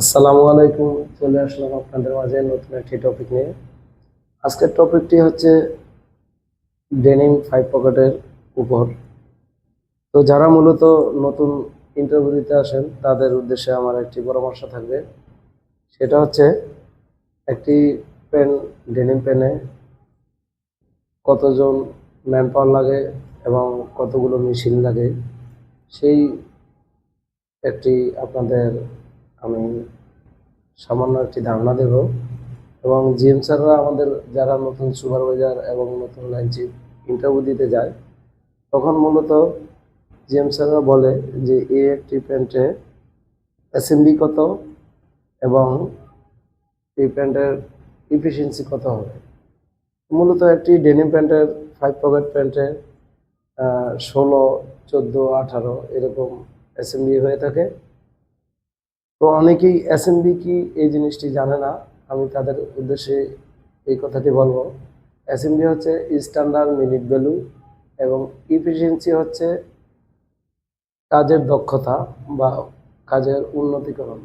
আসসালামু আলাইকুম। চলে আসলাম আপনাদের মাঝে নতুন একটি টপিক নিয়ে। আজকের টপিকটি হচ্ছে ডেনিম 5 পকেটের উপর। তো যারা মূলত নতুন ইন্টারভিউ দিতে আসেন তাদের উদ্দেশ্যে আমার একটি পরামর্শ থাকবে। সেটা হচ্ছে একটি পেন, ডেনিম পেনে কতজন ম্যান পাওয়ার লাগে এবং কতগুলো মেশিন লাগে, সেই একটি আপনাদের আমি সামান্য একটি ধারণা দেব। এবং জিএম স্যাররা আমাদের যারা নতুন সুপারভাইজার এবং নতুন লাইন চিফ ইন্টারভিউ দিতে যায়, তখন মূলত জিএম স্যাররা বলে যে এই একটি প্যান্টে অ্যাসেম্বলি কত এবং এই প্যান্টের ইফিসিয়েন্সি কত হবে। মূলত একটি ডেনিম প্যান্টের 5 পকেট প্যান্টে 16, 14, 18 এরকম অ্যাসেম্বলি হয়ে থাকে। তো অনেকেই অ্যাসেম্বলি কি এই জিনিসটি জানে না। আমি তাদের উদ্দেশ্যে এই কথাটি বলবো, অ্যাসেম্বলি হচ্ছে স্ট্যান্ডার্ড মিনিট ভ্যালু এবং ইফিসিয়েন্সি হচ্ছে কাজের দক্ষতা বা কাজের উন্নতিকরণ,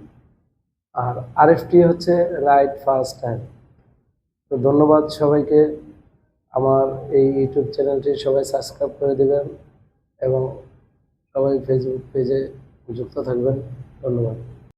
আর আরএফটি হচ্ছে রাইট ফার্স্ট টাইম। তো ধন্যবাদ সবাইকে। আমার এই ইউটিউব চ্যানেলটি সবাই সাবস্ক্রাইব করে দেবেন এবং সবাই ফেসবুক পেজে যুক্ত থাকবেন। ধন্যবাদ।